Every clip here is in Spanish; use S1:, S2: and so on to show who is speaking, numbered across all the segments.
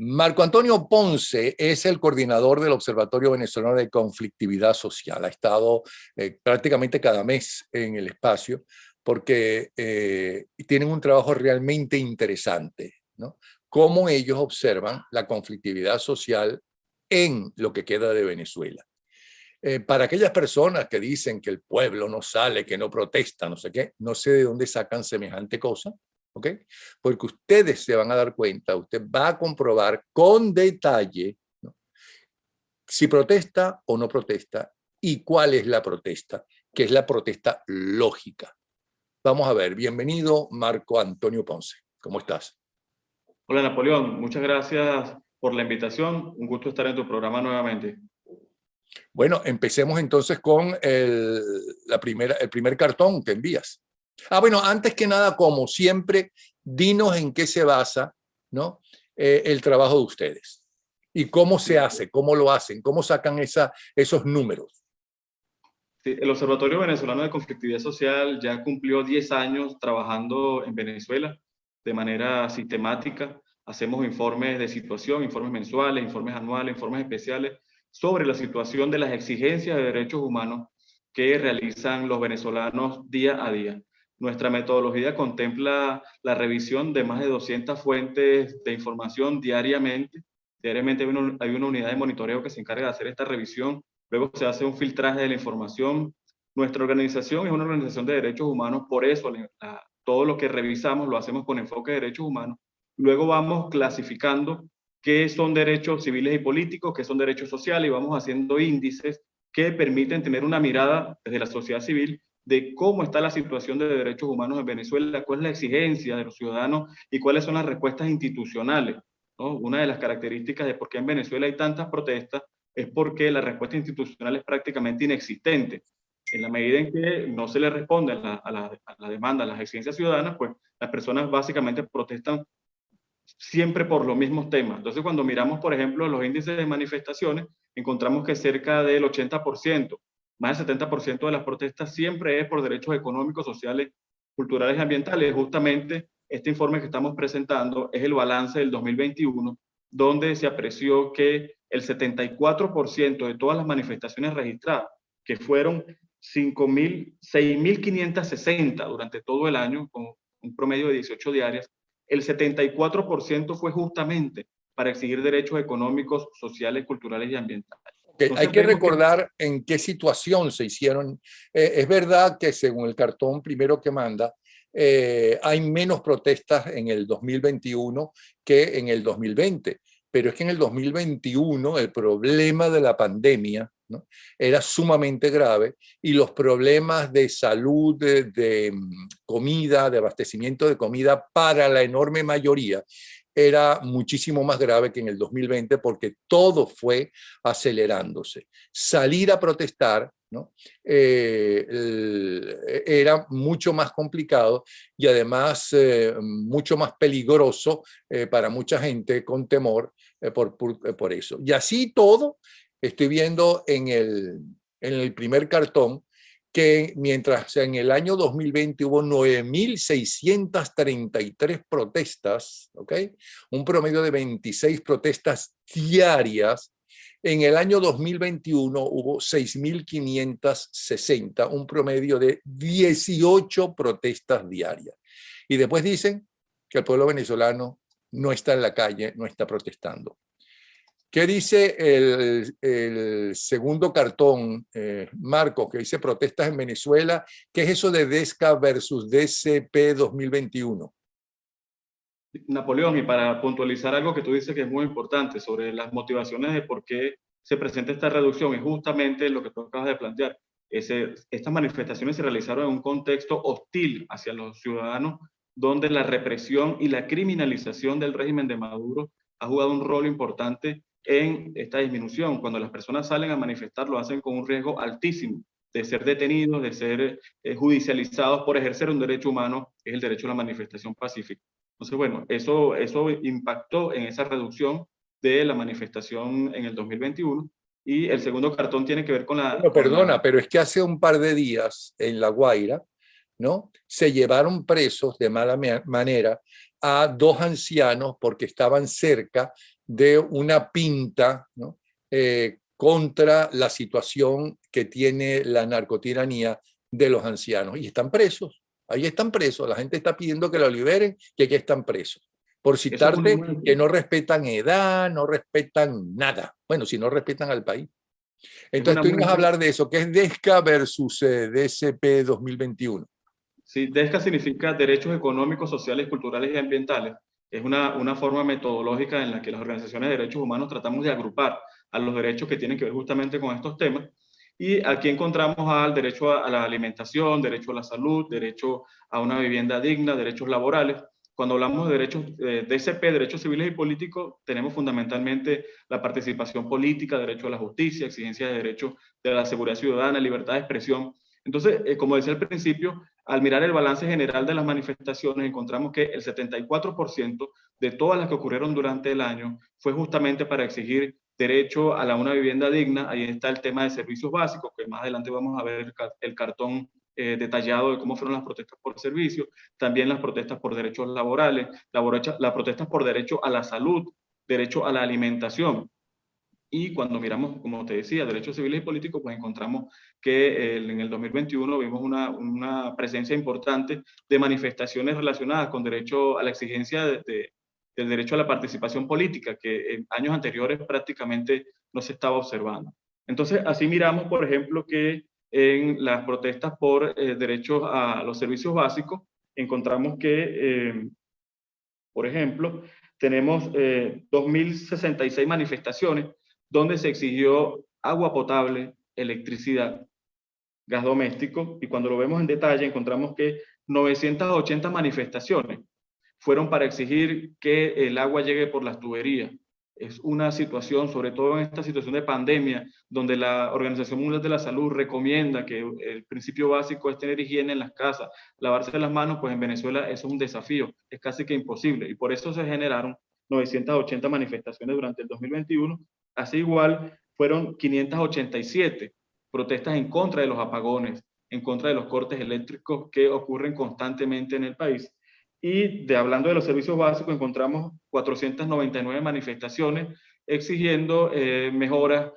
S1: Marco Antonio Ponce es el coordinador del Observatorio Venezolano de Conflictividad Social. Ha estado prácticamente cada mes en el espacio porque tienen un trabajo realmente interesante, ¿no? Cómo ellos observan la conflictividad social en lo que queda de Venezuela. Para aquellas personas que dicen que el pueblo no sale, que no protesta, no sé qué, no sé de dónde sacan semejante cosa. ¿Ok? Porque ustedes se van a dar cuenta, usted va a comprobar con detalle, ¿no?, si protesta o no protesta y cuál es la protesta, que es la protesta lógica. Vamos a ver, bienvenido Marco Antonio Ponce, ¿cómo estás?
S2: Hola Napoleón, muchas gracias por la invitación, un gusto estar en tu programa nuevamente.
S1: Bueno, empecemos entonces con el primer cartón que envías. Bueno, antes que nada, como siempre, dinos en qué se basa, ¿no?, el trabajo de ustedes y cómo se hace, cómo lo hacen, cómo sacan esos números.
S2: Sí, el Observatorio Venezolano de Conflictividad Social ya cumplió 10 años trabajando en Venezuela de manera sistemática. Hacemos informes de situación, informes mensuales, informes anuales, informes especiales sobre la situación de las exigencias de derechos humanos que realizan los venezolanos día a día. Nuestra metodología contempla la revisión de más de 200 fuentes de información diariamente. Diariamente hay una unidad de monitoreo que se encarga de hacer esta revisión. Luego se hace un filtraje de la información. Nuestra organización es una organización de derechos humanos, por eso todo lo que revisamos lo hacemos con enfoque de derechos humanos. Luego vamos clasificando qué son derechos civiles y políticos, qué son derechos sociales, y vamos haciendo índices que permiten tener una mirada desde la sociedad civil de cómo está la situación de derechos humanos en Venezuela, cuál es la exigencia de los ciudadanos y cuáles son las respuestas institucionales, ¿no? Una de las características de por qué en Venezuela hay tantas protestas es porque la respuesta institucional es prácticamente inexistente. En la medida en que no se le responde a la demanda, a las exigencias ciudadanas, pues las personas básicamente protestan siempre por los mismos temas. Entonces, cuando miramos, por ejemplo, los índices de manifestaciones, encontramos que cerca del 80%, más del 70% de las protestas siempre es por derechos económicos, sociales, culturales y ambientales. Justamente este informe que estamos presentando es el balance del 2021, donde se apreció que el 74% de todas las manifestaciones registradas, que fueron 6.560 durante todo el año, con un promedio de 18 diarias, el 74% fue justamente para exigir derechos económicos, sociales, culturales y ambientales.
S1: Okay, hay que recordar en qué situación se hicieron. Es verdad que según el cartón primero que manda, hay menos protestas en el 2021 que en el 2020, pero es que en el 2021 el problema de la pandemia, ¿no?, era sumamente grave y los problemas de salud, de comida, de abastecimiento de comida para la enorme mayoría era muchísimo más grave que en el 2020 porque todo fue acelerándose. Salir a protestar, ¿no?, era mucho más complicado y además mucho más peligroso para mucha gente con temor por eso. Y así todo, estoy viendo en el primer cartón que mientras en el año 2020 hubo 9.633 protestas, ¿ok?, un promedio de 26 protestas diarias, en el año 2021 hubo 6.560, un promedio de 18 protestas diarias. Y después dicen que el pueblo venezolano no está en la calle, no está protestando. ¿Qué dice el segundo cartón, Marco, que dice protestas en Venezuela? ¿Qué es eso de DESCA versus DCP 2021?
S2: Napoleón, y para puntualizar algo que tú dices que es muy importante sobre las motivaciones de por qué se presenta esta reducción, es justamente lo que tú acabas de plantear. Estas manifestaciones se realizaron en un contexto hostil hacia los ciudadanos, donde la represión y la criminalización del régimen de Maduro ha jugado un rol importante en esta disminución. Cuando las personas salen a manifestar, lo hacen con un riesgo altísimo de ser detenidos, de ser judicializados por ejercer un derecho humano, que es el derecho a la manifestación pacífica. Entonces, bueno, eso impactó en esa reducción de la manifestación en el 2021. Y el segundo cartón tiene que ver con la...
S1: Bueno, perdona, pero es que hace un par de días en La Guaira, ¿no?, se llevaron presos de mala manera a dos ancianos porque estaban cerca de una pinta, ¿no? Contra la situación que tiene la narcotiranía de los ancianos. Y están presos, ahí están presos. La gente está pidiendo que lo liberen, que aquí están presos. Por citarte, que no respetan edad, no respetan nada. Bueno, si no respetan al país. Entonces tú ibas a hablar de eso, que es DESCA versus DSP 2021.
S2: Sí, DESCA significa Derechos Económicos, Sociales, Culturales y Ambientales. Es una forma metodológica en la que las organizaciones de derechos humanos tratamos de agrupar a los derechos que tienen que ver justamente con estos temas. Y aquí encontramos al derecho a la alimentación, derecho a la salud, derecho a una vivienda digna, derechos laborales. Cuando hablamos de derechos DCP, derechos civiles y políticos, tenemos fundamentalmente la participación política, derecho a la justicia, exigencia de derechos de la seguridad ciudadana, libertad de expresión. Entonces, como decía al principio, al mirar el balance general de las manifestaciones, encontramos que el 74% de todas las que ocurrieron durante el año fue justamente para exigir derecho a una vivienda digna. Ahí está el tema de servicios básicos, que más adelante vamos a ver el cartón detallado de cómo fueron las protestas por servicios, también las protestas por derechos laborales, las protestas por derecho a la salud, derecho a la alimentación. Y cuando miramos, como te decía, derechos civiles y políticos, pues encontramos que en el 2021 vimos una presencia importante de manifestaciones relacionadas con derecho a la exigencia del derecho a la participación política, que en años anteriores prácticamente no se estaba observando. Entonces, así miramos, por ejemplo, que en las protestas por derechos a los servicios básicos, encontramos que, por ejemplo, tenemos 2.066 manifestaciones donde se exigió agua potable, electricidad, gas doméstico, y cuando lo vemos en detalle encontramos que 980 manifestaciones fueron para exigir que el agua llegue por las tuberías. Es una situación, sobre todo en esta situación de pandemia, donde la Organización Mundial de la Salud recomienda que el principio básico es tener higiene en las casas, lavarse las manos, pues en Venezuela eso es un desafío, es casi que imposible, y por eso se generaron 980 manifestaciones durante el 2021. Así igual, fueron 587 protestas en contra de los apagones, en contra de los cortes eléctricos que ocurren constantemente en el país. Y hablando de los servicios básicos, encontramos 499 manifestaciones exigiendo mejoras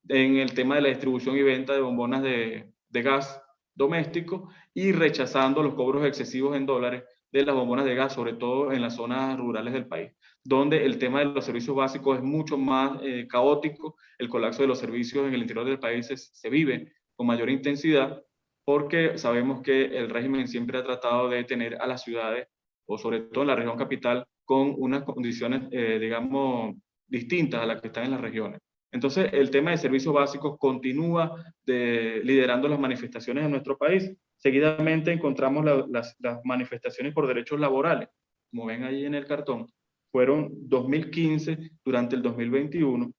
S2: en el tema de la distribución y venta de bombonas de gas doméstico y rechazando los cobros excesivos en dólares de las bombonas de gas, sobre todo en las zonas rurales del país, donde el tema de los servicios básicos es mucho más caótico. El colapso de los servicios en el interior del país se vive con mayor intensidad, porque sabemos que el régimen siempre ha tratado de tener a las ciudades, o sobre todo en la región capital, con unas condiciones, digamos, distintas a las que están en las regiones. Entonces, el tema de servicios básicos continúa liderando las manifestaciones en nuestro país. Seguidamente encontramos las manifestaciones por derechos laborales. Como ven ahí en el cartón, fueron 2015 durante el 2021,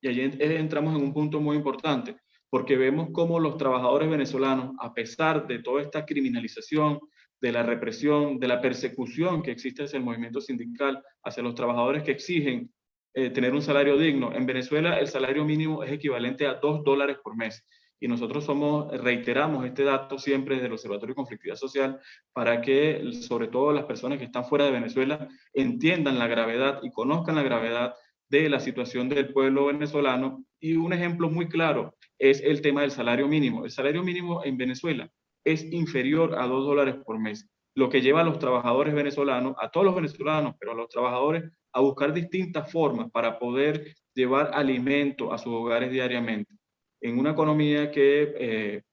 S2: y allí entramos en un punto muy importante, porque vemos cómo los trabajadores venezolanos, a pesar de toda esta criminalización, de la represión, de la persecución que existe hacia el movimiento sindical, hacia los trabajadores que exigen tener un salario digno. En Venezuela el salario mínimo es equivalente a $2 por mes. Y nosotros reiteramos este dato siempre desde el Observatorio de Conflictividad Social para que, sobre todo las personas que están fuera de Venezuela, entiendan la gravedad y conozcan la gravedad de la situación del pueblo venezolano. Y un ejemplo muy claro es el tema del salario mínimo. El salario mínimo en Venezuela es inferior a $2 por mes, lo que lleva a los trabajadores venezolanos, a todos los venezolanos, pero a los trabajadores, a buscar distintas formas para poder llevar alimento a sus hogares diariamente, en una economía que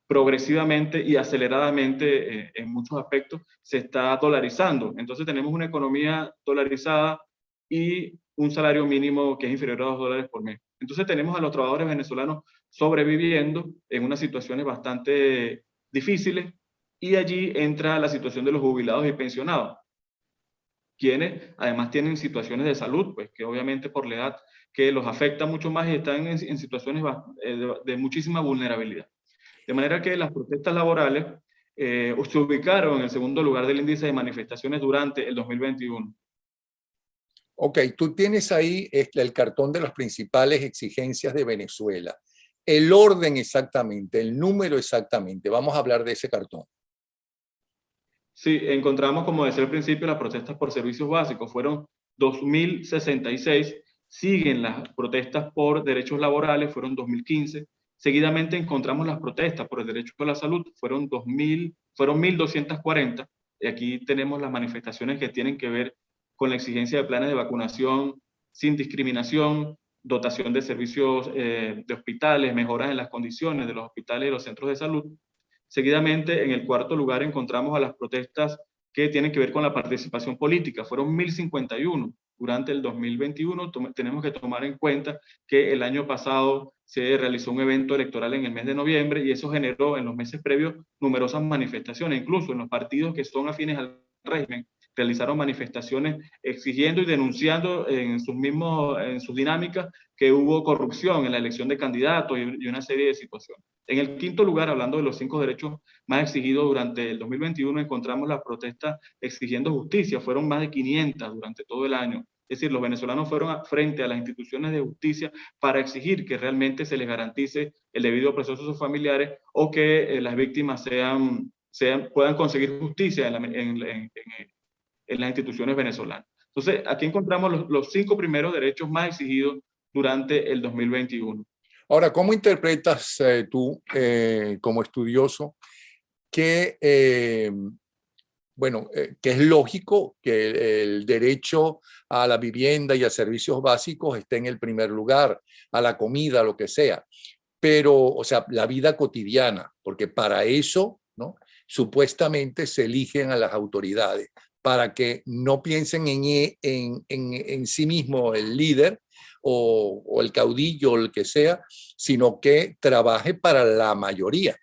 S2: progresivamente y aceleradamente en muchos aspectos se está dolarizando. Entonces tenemos una economía dolarizada y un salario mínimo que es inferior a $2 por mes. Entonces tenemos a los trabajadores venezolanos sobreviviendo en unas situaciones bastante difíciles, y allí entra la situación de los jubilados y pensionados, quienes además tienen situaciones de salud, pues que obviamente por la edad que los afecta mucho más y están en situaciones de muchísima vulnerabilidad. De manera que las protestas laborales se ubicaron en el segundo lugar del índice de manifestaciones durante el 2021.
S1: Ok, tú tienes ahí el cartón de las principales exigencias de Venezuela. El orden exactamente, el número exactamente. Vamos a hablar de ese cartón.
S2: Sí, encontramos, como decía al principio, las protestas por servicios básicos. Fueron 2.066. Siguen las protestas por derechos laborales, fueron 2.015. Seguidamente encontramos las protestas por el derecho a la salud, fueron 1.240. Y aquí tenemos las manifestaciones que tienen que ver con la exigencia de planes de vacunación sin discriminación, dotación de servicios de hospitales, mejoras en las condiciones de los hospitales y los centros de salud. Seguidamente, en el cuarto lugar, encontramos a las protestas que tienen que ver con la participación política. Fueron 1.051 durante el 2021. Tenemos que tomar en cuenta que el año pasado se realizó un evento electoral en el mes de noviembre y eso generó en los meses previos numerosas manifestaciones, incluso en los partidos que son afines al régimen realizaron manifestaciones exigiendo y denunciando en sus dinámicas que hubo corrupción en la elección de candidatos y una serie de situaciones. En el quinto lugar, hablando de los 5 derechos más exigidos durante el 2021, encontramos las protestas exigiendo justicia. Fueron más de 500 durante todo el año. Es decir, los venezolanos fueron frente a las instituciones de justicia para exigir que realmente se les garantice el debido proceso a sus familiares o que las víctimas puedan conseguir justicia en las instituciones venezolanas. Entonces, aquí encontramos los 5 primeros derechos más exigidos durante el 2021.
S1: Ahora, ¿cómo interpretas tú, como estudioso, que, que es lógico que el derecho a la vivienda y a servicios básicos esté en el primer lugar, a la comida, lo que sea, pero, o sea, la vida cotidiana, porque para eso, ¿no?, supuestamente se eligen a las autoridades, para que no piensen en sí mismo el líder o el caudillo o el que sea, sino que trabaje para la mayoría.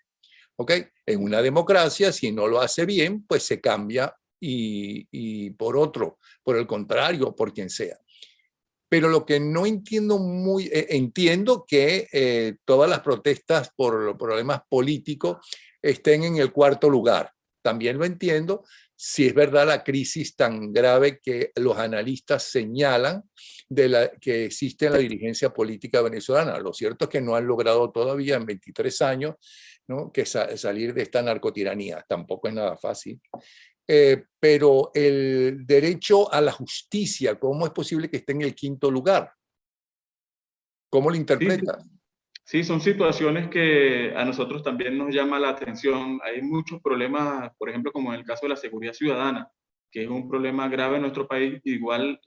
S1: ¿Ok? En una democracia, si no lo hace bien, pues se cambia y por otro, por el contrario, por quien sea. Pero lo que no entiendo entiendo que todas las protestas por los problemas políticos estén en el cuarto lugar. También lo entiendo si es verdad la crisis tan grave que los analistas señalan que existe en la dirigencia política venezolana. Lo cierto es que no han logrado todavía en 23 años, ¿no?, que salir de esta narcotiranía. Tampoco es nada fácil. Pero el derecho a la justicia, ¿cómo es posible que esté en el quinto lugar? ¿Cómo lo interpretas?
S2: Sí, son situaciones que a nosotros también nos llama la atención. Hay muchos problemas, por ejemplo, como en el caso de la seguridad ciudadana, que es un problema grave en nuestro país. Igual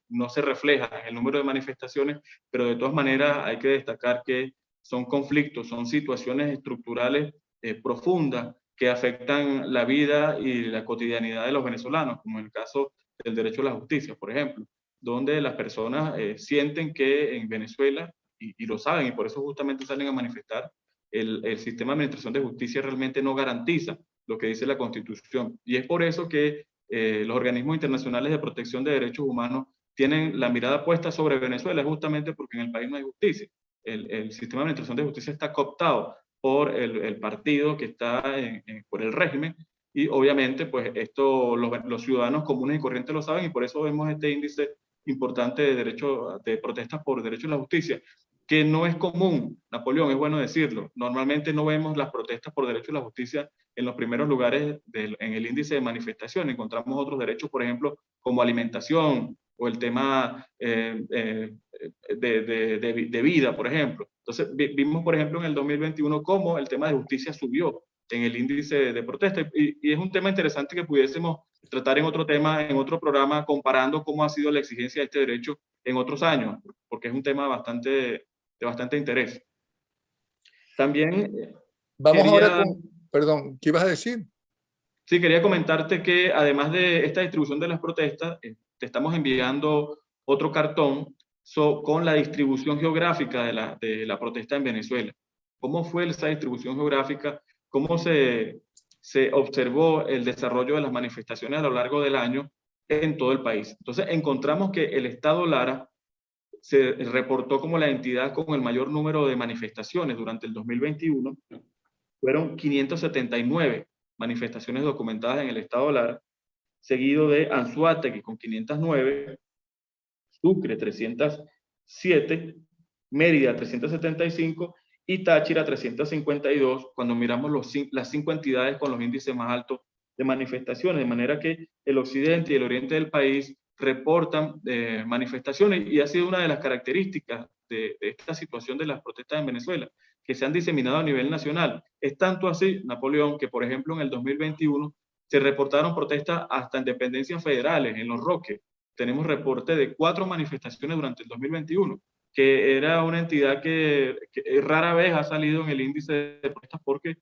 S2: no se refleja en el número de manifestaciones, pero de todas maneras hay que destacar que son conflictos, son situaciones estructurales profundas que afectan la vida y la cotidianidad de los venezolanos, como en el caso del derecho a la justicia, por ejemplo, donde las personas sienten que en Venezuela y lo saben, y por eso justamente salen a manifestar, el sistema de administración de justicia realmente no garantiza lo que dice la Constitución. Y es por eso que los organismos internacionales de protección de derechos humanos tienen la mirada puesta sobre Venezuela, justamente porque en el país no hay justicia. El sistema de administración de justicia está cooptado por el partido que está por el régimen, y obviamente pues esto los ciudadanos comunes y corrientes lo saben, y por eso vemos este índice importante de protestas por derecho a la justicia, que no es común, Napoleón, es bueno decirlo. Normalmente no vemos las protestas por derecho a la justicia en los primeros lugares en el índice de manifestación. Encontramos otros derechos, por ejemplo, como alimentación o el tema de vida, por ejemplo. Entonces, vimos, por ejemplo, en el 2021 cómo el tema de justicia subió en el índice de protesta. Y es un tema interesante que pudiésemos tratar en otro tema, en otro programa, comparando cómo ha sido la exigencia de este derecho en otros años, porque es un tema de bastante interés. También
S1: Vamos ahora perdón, ¿qué ibas a decir?
S2: Sí, quería comentarte que además de esta distribución de las protestas, te estamos enviando otro cartón con la distribución geográfica de la protesta en Venezuela. ¿Cómo fue esa distribución geográfica? ¿Cómo se observó el desarrollo de las manifestaciones a lo largo del año en todo el país? Entonces, encontramos que el estado Lara se reportó como la entidad con el mayor número de manifestaciones durante el 2021. Fueron 579 manifestaciones documentadas en el estado Lara, seguido de Anzoátegui con 509, Sucre 307, Mérida 375 y Táchira 352, cuando miramos las 5 entidades con los índices más altos de manifestaciones, de manera que el occidente y el oriente del país reportan manifestaciones, y ha sido una de las características de esta situación de las protestas en Venezuela, que se han diseminado a nivel nacional. Es tanto así, Napoleón, que por ejemplo en el 2021 se reportaron protestas hasta en dependencias federales, en Los Roques. Tenemos reporte de 4 manifestaciones durante el 2021, que era una entidad que rara vez ha salido en el índice de protestas porque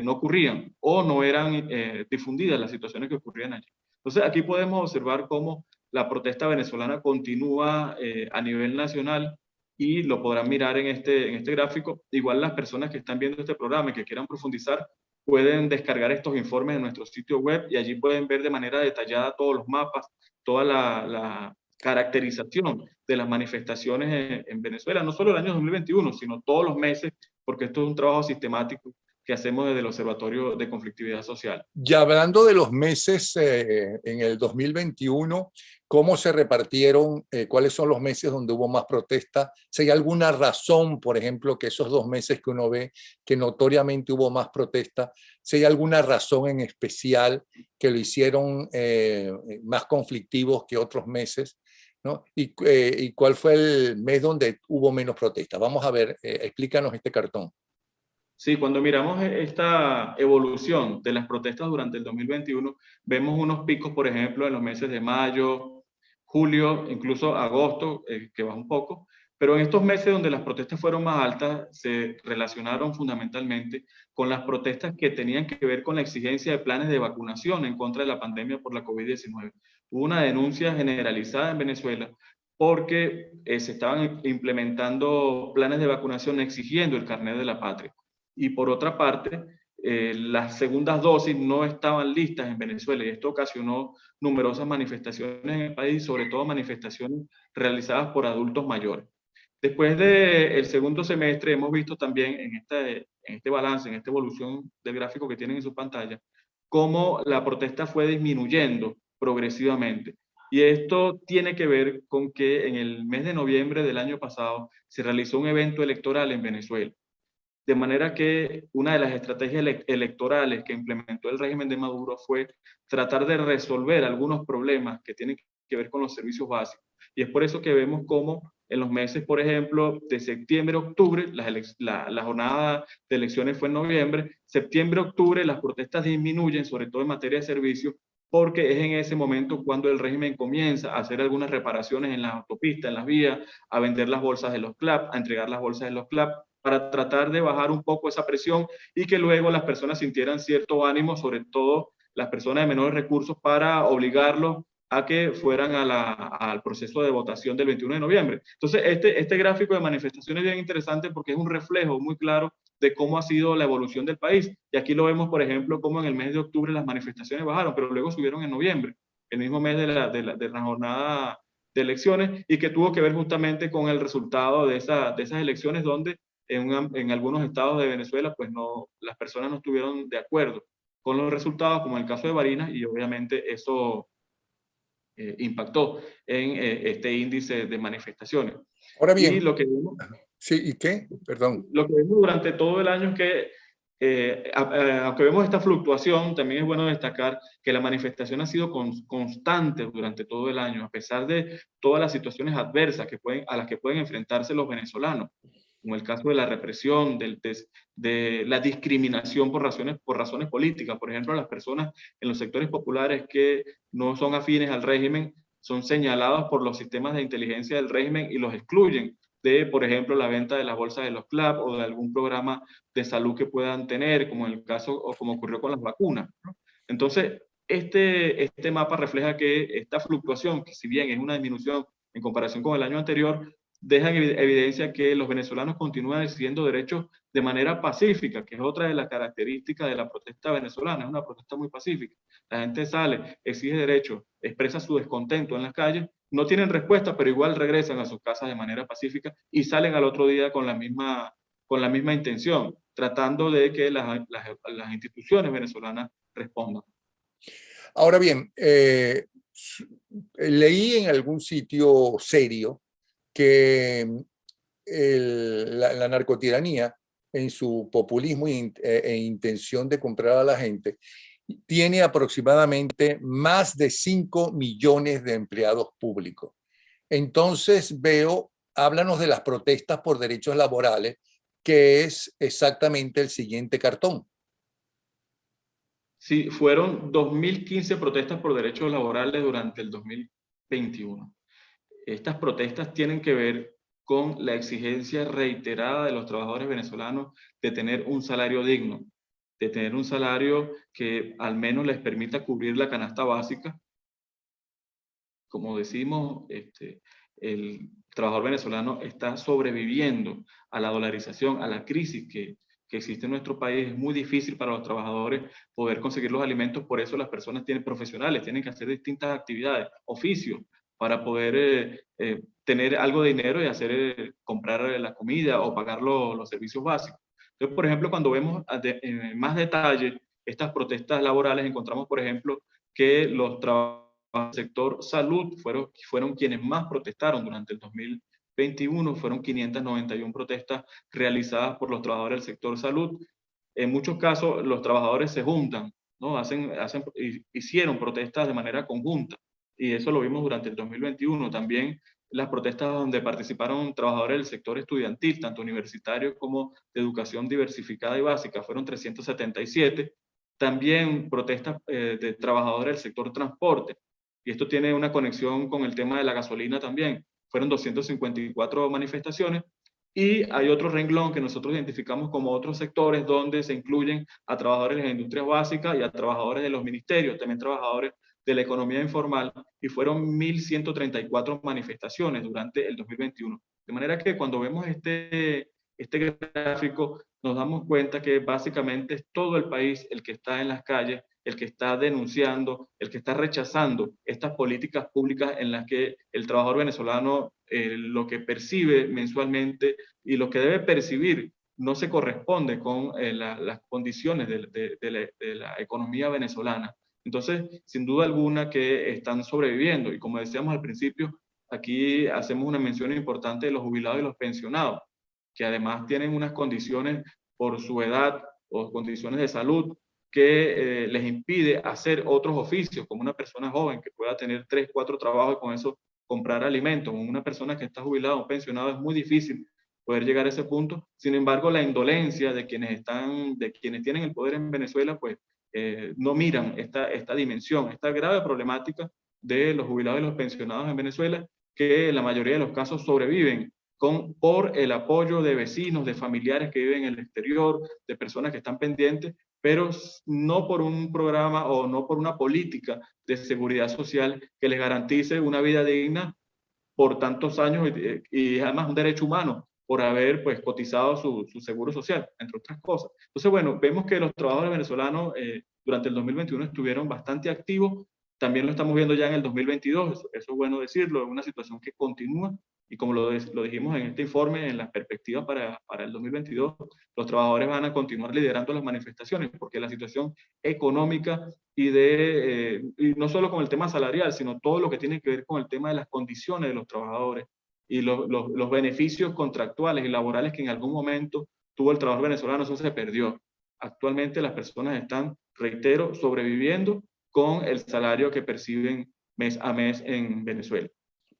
S2: no ocurrían o no eran difundidas las situaciones que ocurrían allí. Entonces aquí podemos observar cómo la protesta venezolana continúa a nivel nacional, y lo podrán mirar en este gráfico. Igual las personas que están viendo este programa y que quieran profundizar pueden descargar estos informes en nuestro sitio web, y allí pueden ver de manera detallada todos los mapas, toda la caracterización de las manifestaciones en Venezuela, no solo el año 2021, sino todos los meses, porque esto es un trabajo sistemático que hacemos desde el Observatorio de Conflictividad Social.
S1: Ya hablando de los meses en el 2021, ¿cómo se repartieron? ¿Cuáles son los meses donde hubo más protesta? Si hay alguna razón, por ejemplo, que esos 2 meses que uno ve que notoriamente hubo más protesta, si hay alguna razón en especial que lo hicieron más conflictivos que otros meses, ¿no? ¿Y cuál fue el mes donde hubo menos protesta? Vamos a ver, explícanos este cartón.
S2: Sí, cuando miramos esta evolución de las protestas durante el 2021, vemos unos picos, por ejemplo, en los meses de mayo, julio, incluso agosto, que baja un poco, pero en estos meses donde las protestas fueron más altas, se relacionaron fundamentalmente con las protestas que tenían que ver con la exigencia de planes de vacunación en contra de la pandemia por la COVID-19. Hubo una denuncia generalizada en Venezuela porque se estaban implementando planes de vacunación exigiendo el carnet de la patria. Y por otra parte, las segundas dosis no estaban listas en Venezuela, y esto ocasionó numerosas manifestaciones en el país, sobre todo manifestaciones realizadas por adultos mayores. Después del segundo semestre hemos visto también en este balance, en esta evolución del gráfico que tienen en su pantalla, cómo la protesta fue disminuyendo progresivamente. Y esto tiene que ver con que en el mes de noviembre del año pasado se realizó un evento electoral en Venezuela. De manera que una de las estrategias electorales que implementó el régimen de Maduro fue tratar de resolver algunos problemas que tienen que ver con los servicios básicos. Y es por eso que vemos cómo en los meses, por ejemplo, de septiembre a octubre, la jornada de elecciones fue en noviembre, septiembre a octubre las protestas disminuyen, sobre todo en materia de servicios, porque es en ese momento cuando el régimen comienza a hacer algunas reparaciones en las autopistas, en las vías, a vender las bolsas de los CLAP, a entregar las bolsas de los CLAP, para tratar de bajar un poco esa presión y que luego las personas sintieran cierto ánimo, sobre todo las personas de menores recursos, para obligarlos a que fueran al proceso de votación del 21 de noviembre. Entonces, este gráfico de manifestaciones es bien interesante porque es un reflejo muy claro de cómo ha sido la evolución del país. Y aquí lo vemos, por ejemplo, cómo en el mes de octubre las manifestaciones bajaron, pero luego subieron en noviembre, el mismo mes de la jornada de elecciones, y que tuvo que ver justamente con el resultado de esas elecciones, donde en algunos estados de Venezuela, pues no, las personas no estuvieron de acuerdo con los resultados, como en el caso de Barinas, y obviamente eso impactó en este índice de manifestaciones.
S1: Ahora
S2: Y
S1: bien,
S2: lo que vimos,
S1: sí, ¿y qué? Perdón.
S2: lo que vemos durante todo el año es que, aunque vemos esta fluctuación, también es bueno destacar que la manifestación ha sido constante durante todo el año, a pesar de todas las situaciones adversas a las que pueden enfrentarse los venezolanos, como el caso de la represión, de la discriminación por razones políticas. Por ejemplo, las personas en los sectores populares que no son afines al régimen son señalados por los sistemas de inteligencia del régimen y los excluyen de, por ejemplo, la venta de las bolsas de los CLAP o de algún programa de salud que puedan tener, como en el caso o como ocurrió con las vacunas, ¿no? Entonces, este mapa refleja que esta fluctuación, que si bien es una disminución en comparación con el año anterior, deja en evidencia que los venezolanos continúan exigiendo derechos de manera pacífica, que es otra de las características de la protesta venezolana. Es una protesta muy pacífica. La gente sale, exige derechos, expresa su descontento en las calles, no tienen respuesta, pero igual regresan a sus casas de manera pacífica y salen al otro día con la misma intención, tratando de que las instituciones venezolanas respondan.
S1: Ahora bien, leí en algún sitio serio que la narcotiranía, en su populismo e intención de comprar a la gente, tiene aproximadamente más de 5 millones de empleados públicos. Entonces háblanos de las protestas por derechos laborales, que es exactamente el siguiente cartón.
S2: Sí, fueron 2015 protestas por derechos laborales durante el 2021. Estas protestas tienen que ver con la exigencia reiterada de los trabajadores venezolanos de tener un salario digno, de tener un salario que al menos les permita cubrir la canasta básica. Como decimos, el trabajador venezolano está sobreviviendo a la dolarización, a la crisis que existe en nuestro país. Es muy difícil para los trabajadores poder conseguir los alimentos, por eso las personas profesionales, tienen que hacer distintas actividades, oficios, para poder tener algo de dinero y comprar la comida o pagar los servicios básicos. Entonces, por ejemplo, cuando vemos en más detalle estas protestas laborales, encontramos, por ejemplo, que los trabajadores del sector salud fueron quienes más protestaron durante el 2021. Fueron 591 protestas realizadas por los trabajadores del sector salud. En muchos casos, los trabajadores se juntan, ¿no? Hicieron protestas de manera conjunta, y eso lo vimos durante el 2021. También las protestas donde participaron trabajadores del sector estudiantil, tanto universitario como de educación diversificada y básica, fueron 377. También protestas de trabajadores del sector transporte, y esto tiene una conexión con el tema de la gasolina también. Fueron 254 manifestaciones, y hay otro renglón que nosotros identificamos como otros sectores donde se incluyen a trabajadores de las industrias básicas y a trabajadores de los ministerios, también trabajadores de la economía informal, y fueron 1.134 manifestaciones durante el 2021. De manera que cuando vemos este gráfico, nos damos cuenta que básicamente es todo el país el que está en las calles, el que está denunciando, el que está rechazando estas políticas públicas en las que el trabajador venezolano lo que percibe mensualmente y lo que debe percibir no se corresponde con las condiciones de la economía venezolana. Entonces, sin duda alguna que están sobreviviendo, y como decíamos al principio, aquí hacemos una mención importante de los jubilados y los pensionados, que además tienen unas condiciones por su edad o condiciones de salud que les impide hacer otros oficios, como una persona joven que pueda tener 3, 4 trabajos y con eso comprar alimentos. Como una persona que está jubilada o pensionado es muy difícil poder llegar a ese punto. Sin embargo, la indolencia de quienes tienen el poder en Venezuela, pues no miran esta dimensión, esta grave problemática de los jubilados y los pensionados en Venezuela, que en la mayoría de los casos sobreviven por el apoyo de vecinos, de familiares que viven en el exterior, de personas que están pendientes, pero no por un programa o no por una política de seguridad social que les garantice una vida digna por tantos años, y además un derecho humano por haber pues cotizado su seguro social, entre otras cosas. Entonces, bueno, vemos que los trabajadores venezolanos durante el 2021 estuvieron bastante activos. También lo estamos viendo ya en el 2022, eso es bueno decirlo, es una situación que continúa, y como lo dijimos en este informe, en las perspectivas para el 2022, los trabajadores van a continuar liderando las manifestaciones, porque la situación económica y no solo con el tema salarial, sino todo lo que tiene que ver con el tema de las condiciones de los trabajadores y los beneficios contractuales y laborales que en algún momento tuvo el trabajador venezolano, eso se perdió. Actualmente las personas están, reitero, sobreviviendo con el salario que perciben mes a mes en Venezuela.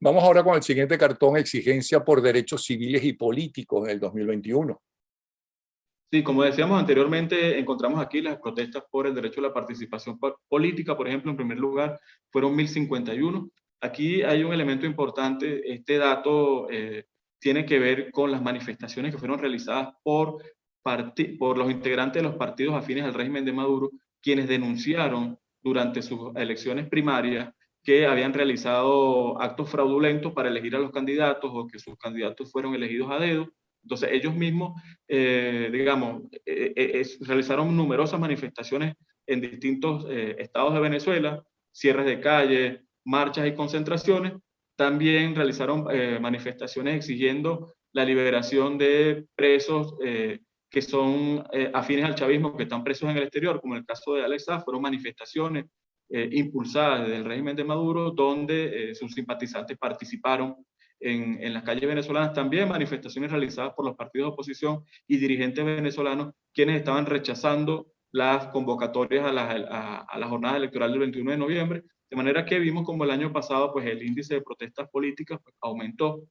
S1: Vamos ahora con el siguiente cartón, exigencia por derechos civiles y políticos en el 2021.
S2: Sí, como decíamos anteriormente, encontramos aquí las protestas por el derecho a la participación política, por ejemplo, en primer lugar, fueron 1.051. Aquí hay un elemento importante, este dato tiene que ver con las manifestaciones que fueron realizadas por los integrantes de los partidos afines al régimen de Maduro, quienes denunciaron durante sus elecciones primarias que habían realizado actos fraudulentos para elegir a los candidatos, o que sus candidatos fueron elegidos a dedo. Entonces ellos mismos, realizaron numerosas manifestaciones en distintos estados de Venezuela, cierres de calle, marchas y concentraciones. También realizaron manifestaciones exigiendo la liberación de presos que son afines al chavismo, que están presos en el exterior, como el caso de Alex Saab. Fueron manifestaciones impulsadas desde el régimen de Maduro, donde sus simpatizantes participaron en las calles venezolanas. También manifestaciones realizadas por los partidos de oposición y dirigentes venezolanos, quienes estaban rechazando las convocatorias a la jornada electoral del 21 de noviembre, de manera que vimos como el año pasado pues el índice de protestas políticas pues, aumentó.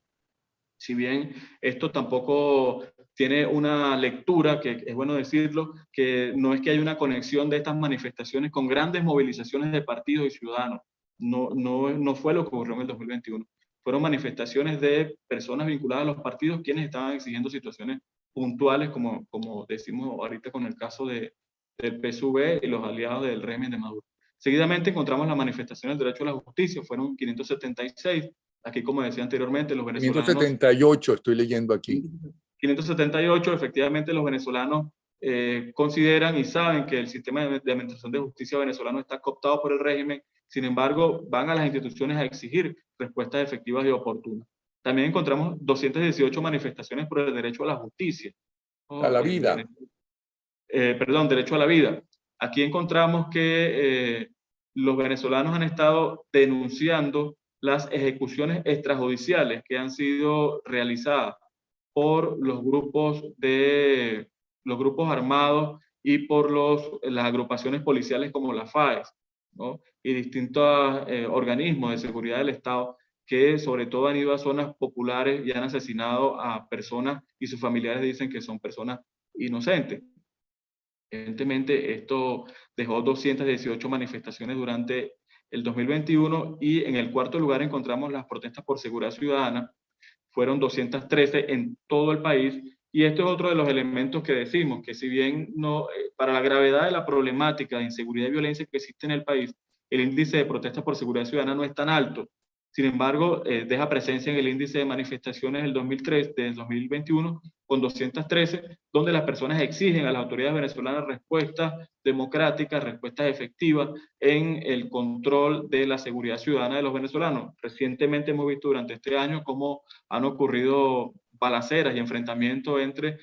S2: Si bien esto tampoco tiene una lectura, que es bueno decirlo, que no es que haya una conexión de estas manifestaciones con grandes movilizaciones de partidos y ciudadanos. No fue lo que ocurrió en el 2021. Fueron manifestaciones de personas vinculadas a los partidos quienes estaban exigiendo situaciones puntuales, como decimos ahorita con el caso del PSUV y los aliados del régimen de Maduro. Seguidamente encontramos la manifestación del derecho a la justicia, fueron 576. Aquí, como decía anteriormente, los venezolanos...
S1: 578 estoy leyendo aquí.
S2: 578, efectivamente, los venezolanos consideran y saben que el sistema de administración de justicia venezolano está cooptado por el régimen. Sin embargo, van a las instituciones a exigir respuestas efectivas y oportunas. También encontramos 218 manifestaciones por el derecho a la justicia.
S1: A la vida.
S2: Perdón, derecho a la vida. Aquí encontramos que los venezolanos han estado denunciando las ejecuciones extrajudiciales que han sido realizadas por los grupos armados y por las agrupaciones policiales como la FAES, ¿no? Y distintos organismos de seguridad del Estado que sobre todo han ido a zonas populares y han asesinado a personas y sus familiares dicen que son personas inocentes. Evidentemente, esto dejó 218 manifestaciones durante el 2021 y en el cuarto lugar encontramos las protestas por seguridad ciudadana. Fueron 213 en todo el país y esto es otro de los elementos que decimos, que si bien no, para la gravedad de la problemática de inseguridad y violencia que existe en el país, el índice de protestas por seguridad ciudadana no es tan alto. Sin embargo, deja presencia en el índice de manifestaciones del 2021 con 213, donde las personas exigen a las autoridades venezolanas respuestas democráticas, respuestas efectivas en el control de la seguridad ciudadana de los venezolanos. Recientemente hemos visto durante este año cómo han ocurrido balaceras y enfrentamientos entre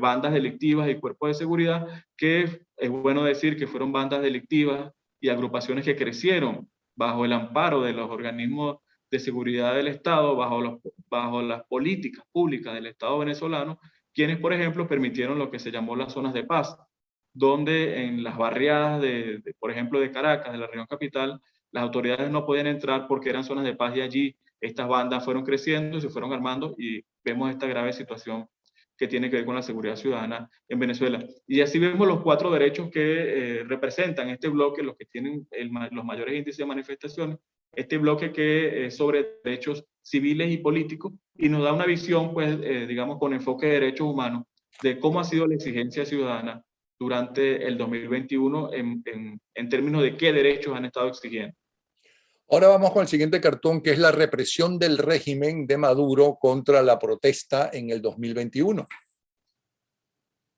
S2: bandas delictivas y cuerpos de seguridad, que es bueno decir que fueron bandas delictivas y agrupaciones que crecieron bajo el amparo de los organismos de seguridad del Estado, bajo las políticas públicas del Estado venezolano, quienes, por ejemplo, permitieron lo que se llamó las zonas de paz, donde en las barriadas, por ejemplo, de Caracas, de la región capital, las autoridades no podían entrar porque eran zonas de paz y allí estas bandas fueron creciendo, se fueron armando y vemos esta grave situación que tiene que ver con la seguridad ciudadana en Venezuela. Y así vemos los 4 derechos que representan este bloque, los que tienen los mayores índices de manifestaciones, este bloque que es sobre derechos civiles y políticos y nos da una visión, pues, digamos, con enfoque de derechos humanos, de cómo ha sido la exigencia ciudadana durante el 2021 en términos de qué derechos han estado exigiendo.
S1: Ahora vamos con el siguiente cartón, que es la represión del régimen de Maduro contra la protesta en el 2021.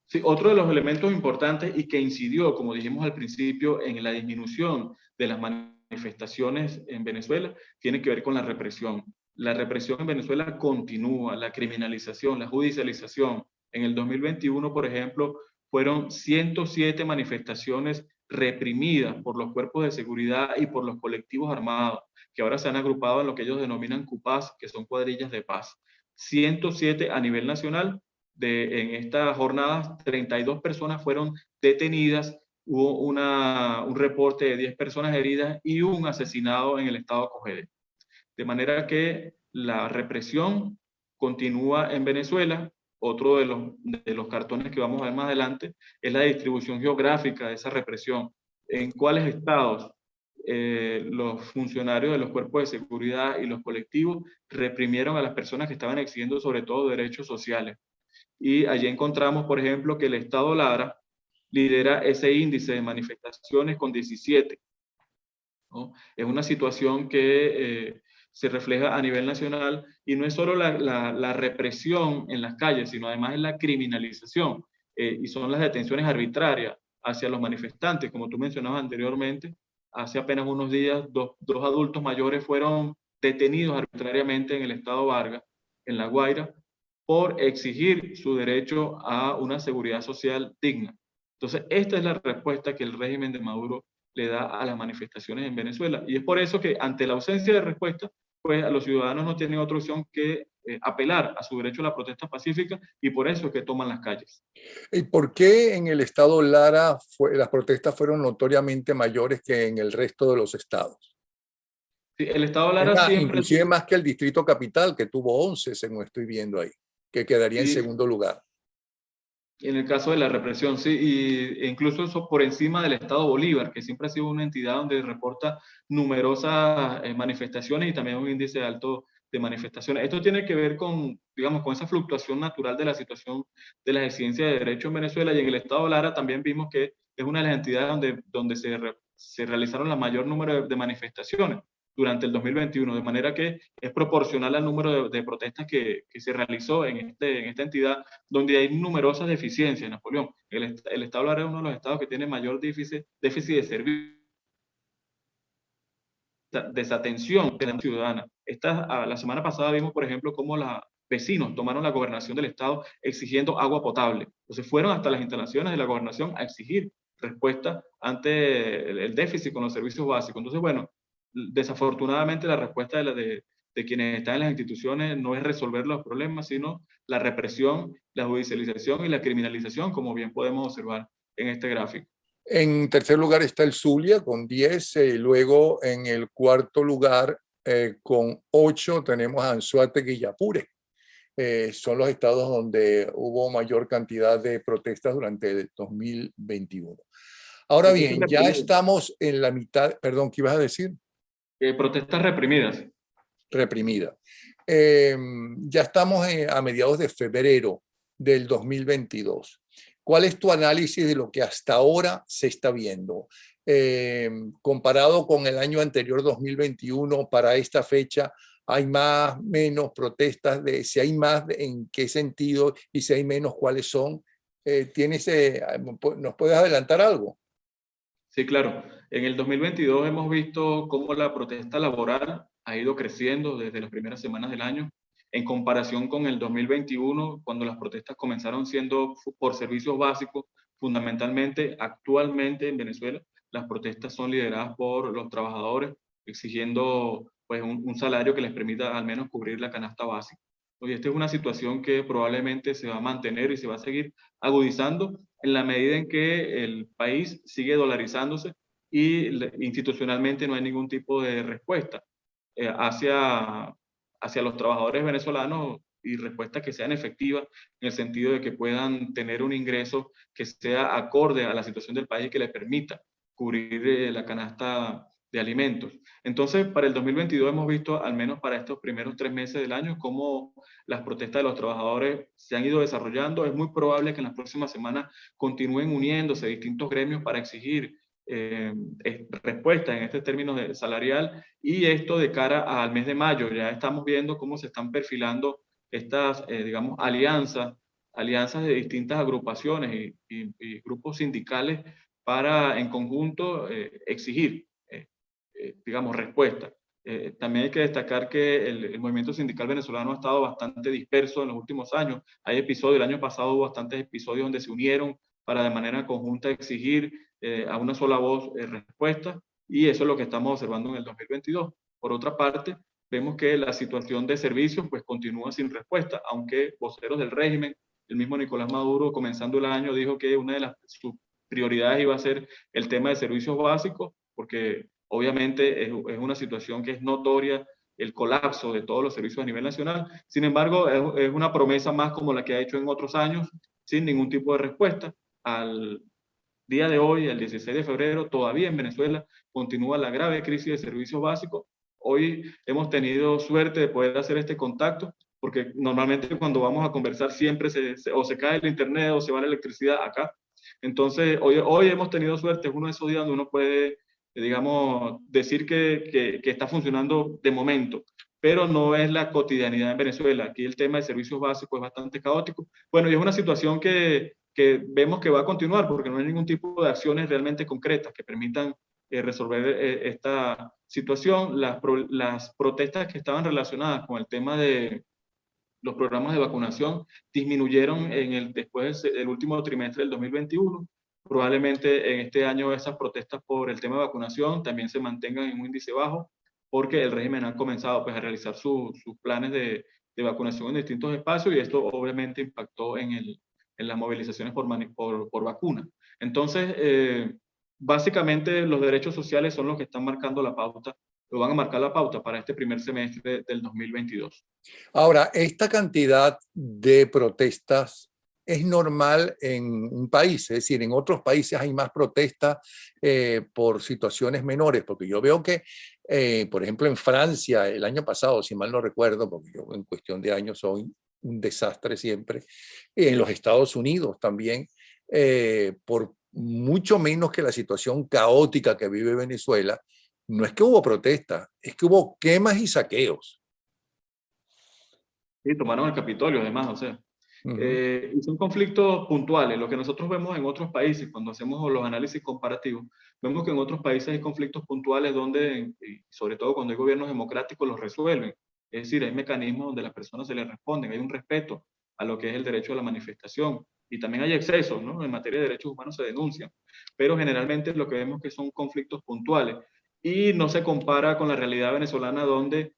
S2: Sí, otro de los elementos importantes y que incidió, como dijimos al principio, en la disminución de las manifestaciones en Venezuela, tiene que ver con la represión. La represión en Venezuela continúa, la criminalización, la judicialización. En el 2021, por ejemplo, fueron 107 manifestaciones reprimidas por los cuerpos de seguridad y por los colectivos armados, que ahora se han agrupado en lo que ellos denominan CUPAS, que son cuadrillas de paz. 107 a nivel nacional. En estas jornadas, 32 personas fueron detenidas, hubo un reporte de 10 personas heridas y un asesinado en el estado Cogede. De manera que la represión continúa en Venezuela. Otro de los cartones que vamos a ver más adelante es la distribución geográfica de esa represión. En cuáles estados los funcionarios de los cuerpos de seguridad y los colectivos reprimieron a las personas que estaban exigiendo sobre todo derechos sociales. Y allí encontramos, por ejemplo, que el estado Lara lidera ese índice de manifestaciones con 17. ¿No? Es una situación que se refleja a nivel nacional y no es solo la represión en las calles, sino además es la criminalización y son las detenciones arbitrarias hacia los manifestantes. Como tú mencionabas anteriormente, hace apenas unos días dos adultos mayores fueron detenidos arbitrariamente en el estado Vargas, en La Guaira, por exigir su derecho a una seguridad social digna. Entonces, esta es la respuesta que el régimen de Maduro le da a las manifestaciones en Venezuela. Y es por eso que ante la ausencia de respuesta, pues a los ciudadanos no tienen otra opción que apelar a su derecho a la protesta pacífica y por eso es que toman las calles.
S1: ¿Y por qué en el estado Lara las protestas fueron notoriamente mayores que en el resto de los estados?
S2: Sí, el estado
S1: Es
S2: Lara
S1: más,
S2: siempre
S1: inclusive
S2: tuvo,
S1: más que el Distrito Capital, que tuvo 11, según estoy viendo ahí, que quedaría en
S2: sí,
S1: segundo lugar.
S2: en el caso de la represión, sí, e incluso eso por encima del Estado Bolívar, que siempre ha sido una entidad donde reporta numerosas manifestaciones y también un índice alto de manifestaciones. Esto tiene que ver con, digamos, con esa fluctuación natural de la situación de las exigencias de derecho en Venezuela, y en el Estado Lara también vimos que es una de las entidades donde se realizaron el mayor número de manifestaciones durante el 2021, de manera que es proporcional al número de protestas que se realizó en esta entidad, donde hay numerosas deficiencias, Napoleón. El Estado Lara es uno de los estados que tiene mayor déficit de servicio, desatención de la ciudadana. La semana pasada vimos, por ejemplo, cómo los vecinos tomaron la gobernación del estado exigiendo agua potable. Entonces fueron hasta las instalaciones de la gobernación a exigir respuesta ante el déficit con los servicios básicos. Entonces, bueno, desafortunadamente la respuesta de quienes están en las instituciones no es resolver los problemas, sino la represión, la judicialización y la criminalización, como bien podemos observar en este gráfico.
S1: En tercer lugar está el Zulia con 10, y luego en el cuarto lugar con 8 tenemos a Anzoátegui y Apure. Son los estados donde hubo mayor cantidad de protestas durante el 2021. Ahora
S2: Protestas
S1: bien, ya
S2: reprimidas.
S1: estamos en la mitad, perdón, ¿qué ibas a decir?
S2: Protestas reprimidas.
S1: Reprimida. Ya estamos a mediados de febrero del 2022. ¿Cuál es tu análisis de lo que hasta ahora se está viendo? Comparado con el año anterior, 2021, para esta fecha, ¿hay más, menos protestas? Si hay más, ¿en qué sentido? Y si hay menos, ¿cuáles son? ¿Nos puedes adelantar algo?
S2: Sí, claro. En el 2022 hemos visto cómo la protesta laboral ha ido creciendo desde las primeras semanas del año, en comparación con el 2021, cuando las protestas comenzaron siendo por servicios básicos. Fundamentalmente, actualmente en Venezuela, las protestas son lideradas por los trabajadores exigiendo pues, un salario que les permita al menos cubrir la canasta básica. Oye, esta es una situación que probablemente se va a mantener y se va a seguir agudizando en la medida en que el país sigue dolarizándose y institucionalmente no hay ningún tipo de respuesta hacia los trabajadores venezolanos, y respuestas que sean efectivas en el sentido de que puedan tener un ingreso que sea acorde a la situación del país y que les permita cubrir la canasta de alimentos. Entonces, para el 2022 hemos visto, al menos para estos primeros 3 meses del año, cómo las protestas de los trabajadores se han ido desarrollando. Es muy probable que en las próximas semanas continúen uniéndose distintos gremios para exigir respuestas en este término salarial, y esto de cara al mes de mayo. Ya estamos viendo cómo se están perfilando estas, digamos, alianzas de distintas agrupaciones y grupos sindicales para en conjunto exigir, digamos, respuestas. También hay que destacar que el movimiento sindical venezolano ha estado bastante disperso en los últimos años. Hay episodios, el año pasado hubo bastantes episodios donde se unieron para de manera conjunta exigir a una sola voz respuestas, y eso es lo que estamos observando en el 2022. Por otra parte, vemos que la situación de servicios pues continúa sin respuesta, aunque voceros del régimen, el mismo Nicolás Maduro, comenzando el año, dijo que una de sus prioridades iba a ser el tema de servicios básicos, porque obviamente es una situación que es notoria, el colapso de todos los servicios a nivel nacional. Sin embargo, es una promesa más como la que ha hecho en otros años, sin ningún tipo de respuesta. Al día de hoy, el 16 de febrero, todavía en Venezuela continúa la grave crisis de servicios básicos. Hoy hemos tenido suerte de poder hacer este contacto, porque normalmente cuando vamos a conversar siempre o se cae el internet o se va la electricidad acá. Entonces, hoy hemos tenido suerte, es uno de esos días donde uno puede, digamos, decir que está funcionando de momento, pero no es la cotidianidad en Venezuela. Aquí el tema de servicios básicos es bastante caótico. Bueno, y es una situación que vemos que va a continuar porque no hay ningún tipo de acciones realmente concretas que permitan resolver esta situación. Las protestas que estaban relacionadas con el tema de los programas de vacunación disminuyeron después del último trimestre del 2021. Probablemente en este año esas protestas por el tema de vacunación también se mantengan en un índice bajo, porque el régimen ha comenzado pues, a realizar sus planes de vacunación en distintos espacios y esto obviamente impactó en las movilizaciones por vacuna. Entonces, básicamente los derechos sociales son los que están marcando la pauta, lo van a marcar la pauta para este primer semestre del 2022.
S1: Ahora, esta cantidad de protestas es normal en un país, es decir, en otros países hay más protestas por situaciones menores, porque yo veo que, por ejemplo, en Francia el año pasado, si mal no recuerdo, porque yo en cuestión de años soy un desastre siempre, en los Estados Unidos también, por mucho menos que la situación caótica que vive Venezuela, no es que hubo protestas, es que hubo quemas y saqueos.
S2: Sí, tomaron el Capitolio además, o sea.
S1: Uh-huh.
S2: Y son conflictos puntuales. Lo que nosotros vemos en otros países, cuando hacemos los análisis comparativos, vemos que en otros países hay conflictos puntuales donde, y sobre todo cuando hay gobiernos democráticos, los resuelven. Es decir, hay mecanismos donde las personas se les responden, hay un respeto a lo que es el derecho a la manifestación. Y también hay excesos, ¿no? En materia de derechos humanos se denuncian. Pero generalmente lo que vemos que son conflictos puntuales. Y no se compara con la realidad venezolana donde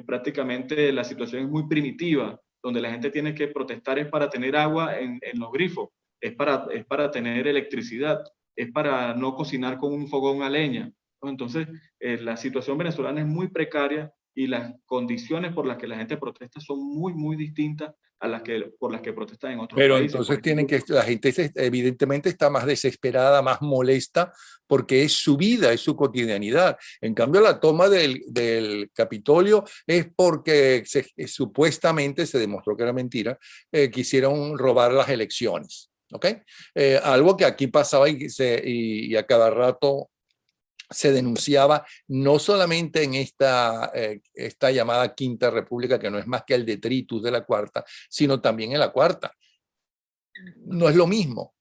S2: prácticamente la situación es muy primitiva, donde la gente tiene que protestar es para tener agua en los grifos, es para tener electricidad, es para no cocinar con un fogón a leña. Entonces, la situación venezolana es muy precaria y las condiciones por las que la gente protesta son muy, muy distintas a las que, por las que protestan en otros
S1: Pero
S2: países. Por
S1: entonces tienen
S2: ejemplo,
S1: que, la gente evidentemente está más desesperada, más molesta, porque es su vida, es su cotidianidad. En cambio, la toma del Capitolio es porque supuestamente se demostró que era mentira, quisieron robar las elecciones. ¿Ok? Algo que aquí pasaba y a cada rato se denunciaba no solamente en esta llamada Quinta República, que no es más que el detritus de la Cuarta, sino también en la Cuarta. No es lo mismo.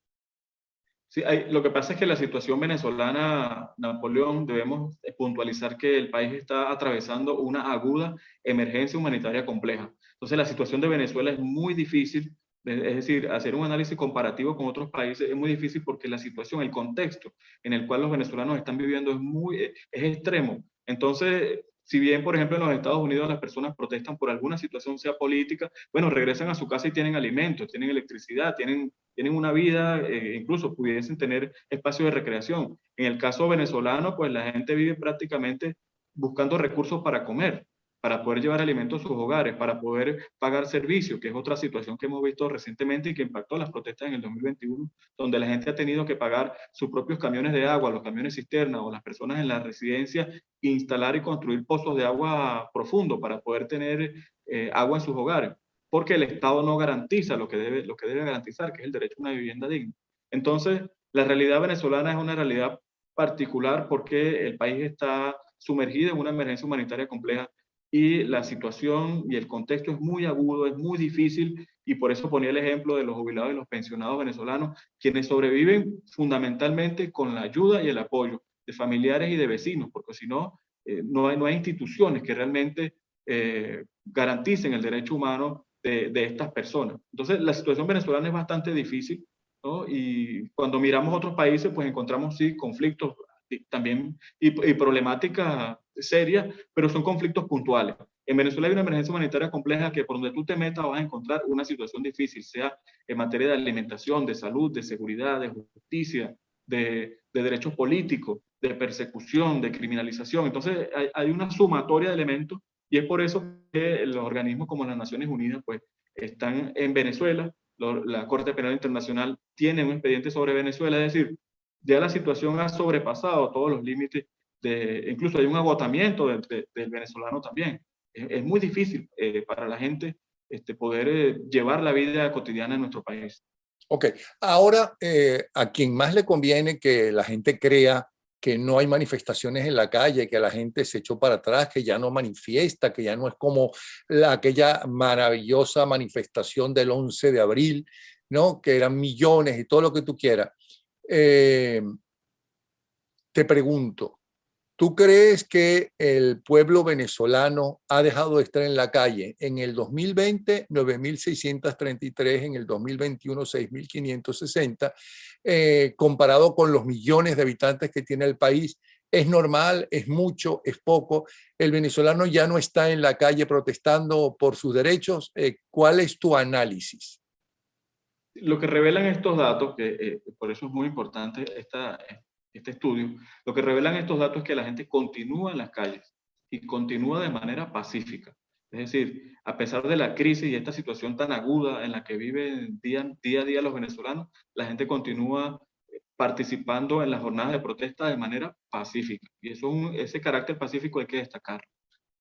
S2: sí, lo que pasa es que la situación venezolana, Napoleón, debemos puntualizar que el país está atravesando una aguda emergencia humanitaria compleja. Entonces, la situación de Venezuela es muy difícil, es decir, hacer un análisis comparativo con otros países es muy difícil porque la situación, el contexto en el cual los venezolanos están viviendo es extremo. Entonces, si bien, por ejemplo, en los Estados Unidos las personas protestan por alguna situación, sea política, bueno, regresan a su casa y tienen alimentos, tienen electricidad, tienen una vida, incluso pudiesen tener espacio de recreación. En el caso venezolano, pues la gente vive prácticamente buscando recursos para comer, para poder llevar alimentos a sus hogares, para poder pagar servicios, que es otra situación que hemos visto recientemente y que impactó las protestas en el 2021, donde la gente ha tenido que pagar sus propios camiones de agua, los camiones cisterna o las personas en la residencia, instalar y construir pozos de agua profundo para poder tener agua en sus hogares porque el Estado no garantiza lo que debe garantizar, que es el derecho a una vivienda digna. Entonces, la realidad venezolana es una realidad particular porque el país está sumergido en una emergencia humanitaria compleja y la situación y el contexto es muy agudo, es muy difícil y por eso ponía el ejemplo de los jubilados y los pensionados venezolanos, quienes sobreviven fundamentalmente con la ayuda y el apoyo de familiares y de vecinos, porque si no, no hay instituciones que realmente garanticen el derecho humano de estas personas. Entonces, la situación venezolana es bastante difícil, ¿no? Y cuando miramos otros países, pues encontramos, sí, conflictos también y problemáticas serias, pero son conflictos puntuales. En Venezuela hay una emergencia humanitaria compleja que por donde tú te metas vas a encontrar una situación difícil, sea en materia de alimentación, de salud, de seguridad, de justicia, de derechos políticos, de persecución, de criminalización. Entonces, hay una sumatoria de elementos y es por eso que los organismos como las Naciones Unidas pues, están en Venezuela. La Corte Penal Internacional tiene un expediente sobre Venezuela, es decir, ya la situación ha sobrepasado todos los límites, incluso hay un agotamiento del venezolano también. Es muy difícil para la gente poder llevar la vida cotidiana en nuestro país.
S1: Ok, ahora a quien más le conviene que la gente crea que no hay manifestaciones en la calle, que la gente se echó para atrás, que ya no manifiesta, que ya no es como aquella maravillosa manifestación del 11 de abril, ¿no? Que eran millones y todo lo que tú quieras. Eh, Te pregunto, ¿tú crees que el pueblo venezolano ha dejado de estar en la calle? En el 2020, 9.633, en el 2021, 6.560, comparado con los millones de habitantes que tiene el país, ¿Es normal? ¿Es mucho? ¿Es poco? ¿El venezolano ya no está en la calle protestando por sus derechos? ¿Cuál es tu análisis?
S2: Lo que revelan estos datos, que por eso es muy importante este estudio, lo que revelan estos datos es que la gente continúa en las calles y continúa de manera pacífica. Es decir, a pesar de la crisis y esta situación tan aguda en la que viven día a día los venezolanos, la gente continúa participando en las jornadas de protesta de manera pacífica. Y ese carácter pacífico hay que destacarlo.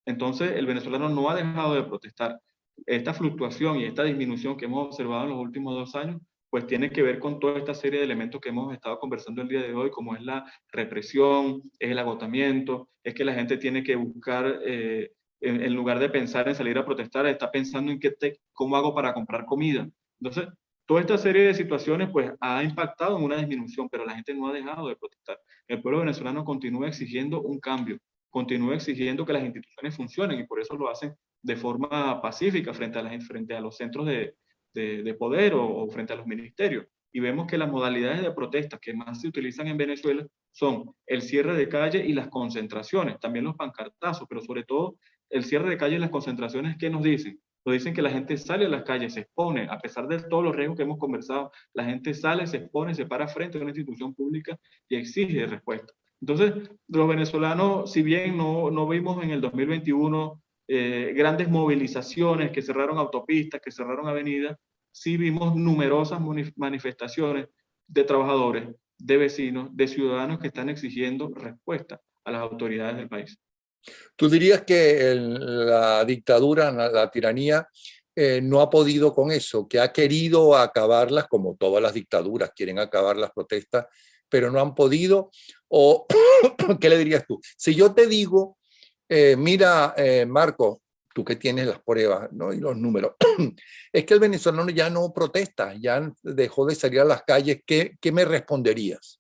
S2: Entonces, el venezolano no ha dejado de protestar. Esta fluctuación y esta disminución que hemos observado en los últimos 2 años, pues tiene que ver con toda esta serie de elementos que hemos estado conversando el día de hoy, como es la represión, es el agotamiento, es que la gente tiene que buscar, en lugar de pensar en salir a protestar, está pensando en cómo hago para comprar comida. Entonces, toda esta serie de situaciones pues ha impactado en una disminución, pero la gente no ha dejado de protestar. El pueblo venezolano continúa exigiendo un cambio, continúa exigiendo que las instituciones funcionen y por eso lo hacen de forma pacífica frente a los centros de poder o frente a los ministerios. Y vemos que las modalidades de protesta que más se utilizan en Venezuela son el cierre de calle y las concentraciones, también los pancartazos, pero sobre todo el cierre de calle y las concentraciones, ¿qué nos dicen? Nos dicen que la gente sale a las calles, se expone, a pesar de todos los riesgos que hemos conversado, la gente sale, se expone, se para frente a una institución pública y exige respuesta. Entonces, los venezolanos, si bien no vimos en el 2021 grandes movilizaciones que cerraron autopistas, que cerraron avenidas, sí vimos numerosas manifestaciones de trabajadores, de vecinos, de ciudadanos que están exigiendo respuesta a las autoridades del país.
S1: ¿Tú dirías que la dictadura, la tiranía, no ha podido con eso, que ha querido acabarlas, como todas las dictaduras quieren acabar las protestas, pero no han podido? ¿O qué le dirías tú? Si yo te digo, mira, Marco, tú que tienes las pruebas, ¿no?, y los números, es que el venezolano ya no protesta, ya dejó de salir a las calles, ¿qué me responderías?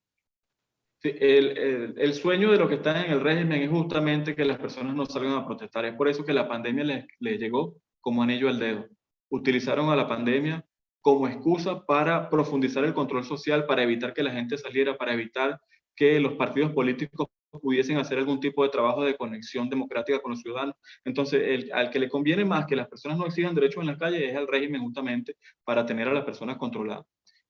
S2: Sí, el sueño de los que están en el régimen es justamente que las personas no salgan a protestar. Es por eso que la pandemia les llegó como anillo al dedo. Utilizaron a la pandemia como excusa para profundizar el control social, para evitar que la gente saliera, para evitar que los partidos políticos pudiesen hacer algún tipo de trabajo de conexión democrática con los ciudadanos. Entonces, al que le conviene más que las personas no exijan derechos en la calle es al régimen justamente para tener a las personas controladas.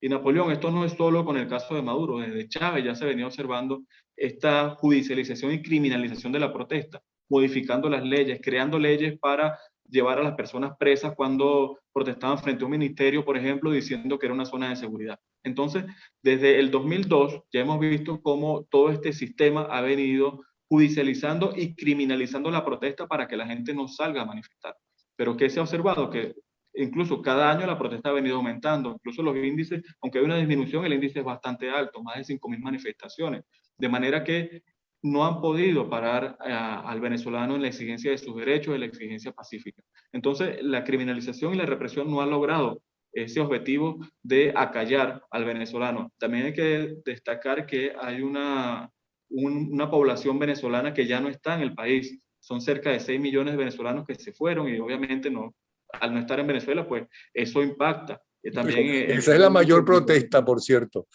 S2: Y Napoleón, esto no es solo con el caso de Maduro, desde Chávez ya se venía observando esta judicialización y criminalización de la protesta, modificando las leyes, creando leyes para llevar a las personas presas cuando protestaban frente a un ministerio, por ejemplo, diciendo que era una zona de seguridad. Entonces, desde el 2002 ya hemos visto cómo todo este sistema ha venido judicializando y criminalizando la protesta para que la gente no salga a manifestar. Pero ¿qué se ha observado? Que incluso cada año la protesta ha venido aumentando, incluso los índices, aunque hay una disminución, el índice es bastante alto, más de 5.000 manifestaciones, de manera que no han podido parar al venezolano en la exigencia de sus derechos, en la exigencia pacífica. Entonces, la criminalización y la represión no han logrado ese objetivo de acallar al venezolano. También hay que destacar que hay una población venezolana que ya no está en el país. Son cerca de 6 millones de venezolanos que se fueron y obviamente al no estar en Venezuela, pues eso impacta. También
S1: Esa es la mayor protesta, por cierto.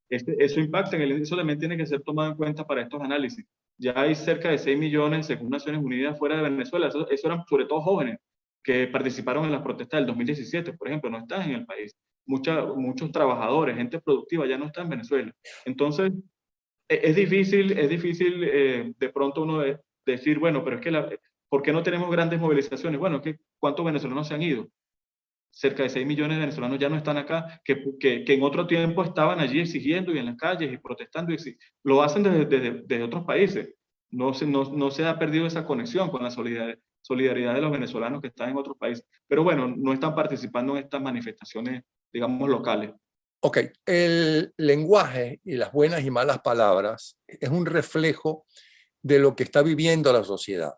S2: Eso impacta en el índice, eso también tiene que ser tomado en cuenta para estos análisis. Ya hay cerca de 6 millones, según Naciones Unidas, fuera de Venezuela. Eso eran sobre todo jóvenes que participaron en las protestas del 2017, por ejemplo, no están en el país. Muchos trabajadores, gente productiva ya no está en Venezuela. Entonces, es difícil de pronto uno decir, bueno, pero es que ¿por qué no tenemos grandes movilizaciones? Bueno, ¿cuántos venezolanos se han ido? Cerca de 6 millones de venezolanos ya no están acá, que en otro tiempo estaban allí exigiendo y en las calles y protestando. Lo hacen desde otros países. No se ha perdido esa conexión con la solidaridad de los venezolanos que están en otros países. Pero bueno, no están participando en estas manifestaciones, digamos, locales.
S1: Ok, el lenguaje y las buenas y malas palabras es un reflejo de lo que está viviendo la sociedad.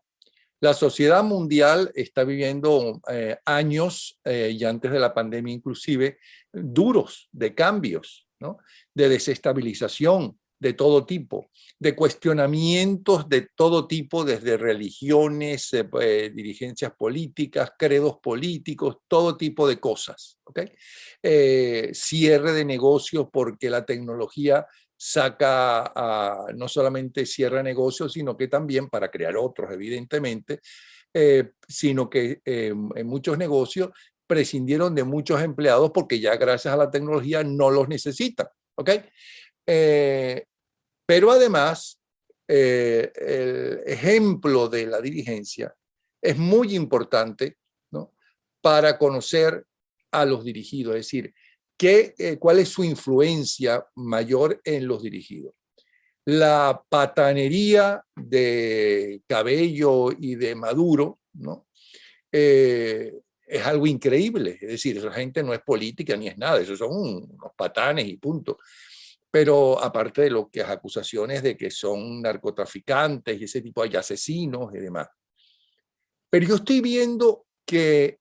S1: La sociedad mundial está viviendo años, y antes de la pandemia inclusive, duros de cambios, ¿no?, de desestabilización de todo tipo, de cuestionamientos de todo tipo, desde religiones, dirigencias políticas, credos políticos, todo tipo de cosas. ¿Okay? Cierre de negocios porque la tecnología no solamente cierra negocios, sino que también para crear otros, evidentemente, sino que en muchos negocios prescindieron de muchos empleados porque ya gracias a la tecnología no los necesitan, ¿ok? Pero además, el ejemplo de la dirigencia es muy importante, ¿no?, para conocer a los dirigidos, es decir, cuál es su influencia mayor en los dirigidos. La patanería de Cabello y de Maduro, ¿no?, es algo increíble. Es decir, esa gente no es política ni es nada, esos son unos patanes y punto. Pero aparte de las acusaciones de que son narcotraficantes y ese tipo de asesinos y demás. Pero yo estoy viendo que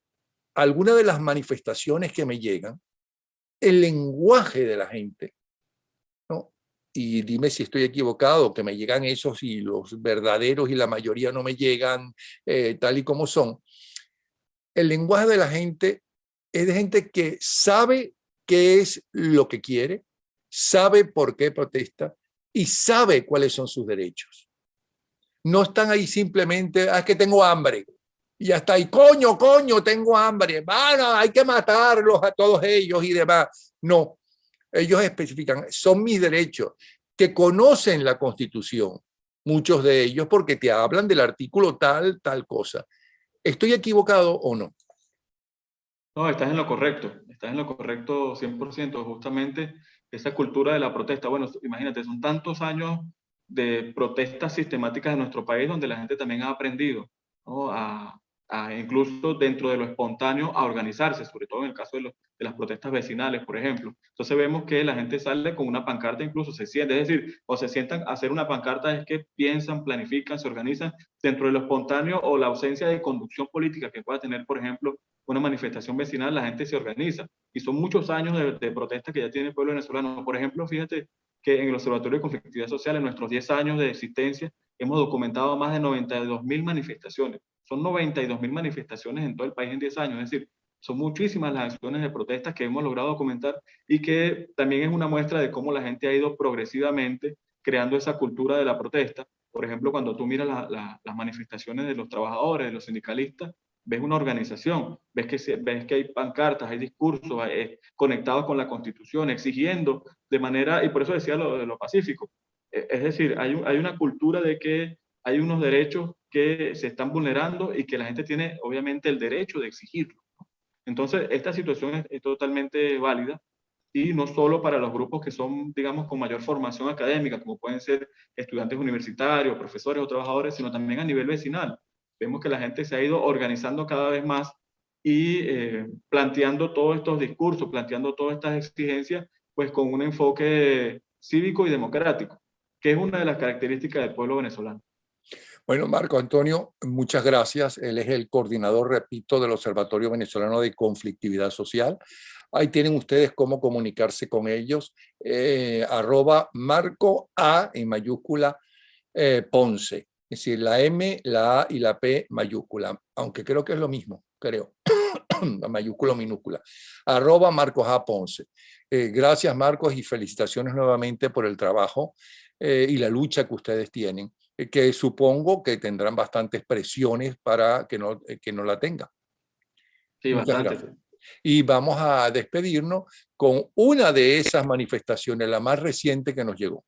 S1: algunas de las manifestaciones que me llegan, el lenguaje de la gente, ¿no? Y dime si estoy equivocado, que me llegan esos y los verdaderos y la mayoría no me llegan tal y como son. El lenguaje de la gente es de gente que sabe qué es lo que quiere, sabe por qué protesta y sabe cuáles son sus derechos. No están ahí simplemente, es que tengo hambre. Y ya está, y coño, tengo hambre. Bueno, hay que matarlos a todos ellos y demás. No, ellos especifican, son mis derechos, que conocen la Constitución, muchos de ellos, porque te hablan del artículo tal cosa. ¿Estoy equivocado o no?
S2: No, estás en lo correcto 100%, justamente esa cultura de la protesta. Bueno, imagínate, son tantos años de protestas sistemáticas en nuestro país donde la gente también ha aprendido, ¿no?, incluso dentro de lo espontáneo, a organizarse, sobre todo en el caso de las protestas vecinales, por ejemplo. Entonces vemos que la gente sale con una pancarta, incluso se siente, es decir, o se sientan a hacer una pancarta, es que piensan, planifican, se organizan dentro de lo espontáneo o la ausencia de conducción política que pueda tener, por ejemplo, una manifestación vecinal. La gente se organiza y son muchos años de protesta que ya tiene el pueblo venezolano. Por ejemplo, fíjate que en el Observatorio de Conflictividad Social, en nuestros 10 años de existencia, hemos documentado más de 92.000 manifestaciones. Son 92.000 manifestaciones en todo el país en 10 años, es decir, son muchísimas las acciones de protestas que hemos logrado documentar y que también es una muestra de cómo la gente ha ido progresivamente creando esa cultura de la protesta. Por ejemplo, cuando tú miras las manifestaciones de los trabajadores, de los sindicalistas, ves una organización, ves que hay pancartas, hay discursos conectados con la Constitución, exigiendo de manera, y por eso decía lo de lo pacífico, es decir, hay una cultura de que hay unos derechos que se están vulnerando y que la gente tiene obviamente el derecho de exigirlo. Entonces, esta situación es totalmente válida y no solo para los grupos que son, digamos, con mayor formación académica, como pueden ser estudiantes universitarios, profesores o trabajadores, sino también a nivel vecinal. Vemos que la gente se ha ido organizando cada vez más y planteando todos estos discursos, planteando todas estas exigencias, pues con un enfoque cívico y democrático, que es una de las características del pueblo venezolano.
S1: Bueno, Marco Antonio, muchas gracias. Él es el coordinador, repito, del Observatorio Venezolano de Conflictividad Social. Ahí tienen ustedes cómo comunicarse con ellos. @Marco A en mayúscula Ponce. Es decir, la M, la A y la P mayúscula, aunque creo que es lo mismo, creo. La mayúscula o minúscula. @Marcos A. Ponce. Gracias, Marcos, y felicitaciones nuevamente por el trabajo y la lucha que ustedes tienen, que supongo que tendrán bastantes presiones para que no la tengan.
S2: Sí,
S1: muchas
S2: bastante.
S1: gracias. Y vamos a despedirnos con una de esas manifestaciones, la más reciente que nos llegó.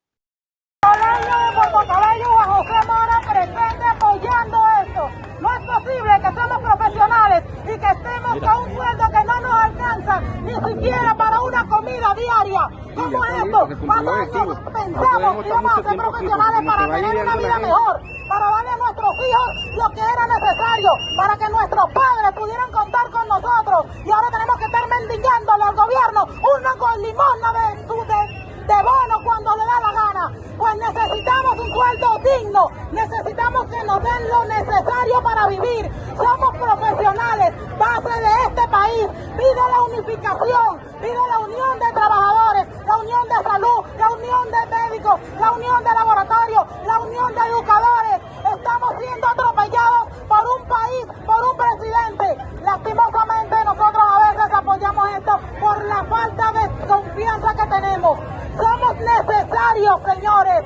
S3: Cabello a José Mora presente apoyando esto. No es posible que somos profesionales y que estemos con un sueldo que no nos alcanza ni siquiera para una comida diaria. ¿Cómo es esto? Pasando, pensamos que íbamos a ser profesionales para tener una vida mejor, para darle a nuestros hijos lo que era necesario, para que nuestros padres pudieran contar con nosotros. Y ahora tenemos que estar mendigándole al gobierno una limosna de bono cuando le da la gana. Pues necesitamos un sueldo digno, necesitamos que nos den lo necesario para vivir. Somos profesionales, base de este país. Pide la unificación, pide la unión de trabajadores, la unión de salud, la unión de médicos, la unión de laboratorios, la unión de educadores. Estamos siendo atropellados por un país, por un presidente. Lastimosamente nosotros a veces apoyamos esto por la falta de confianza que tenemos. Somos necesarios diario, señores.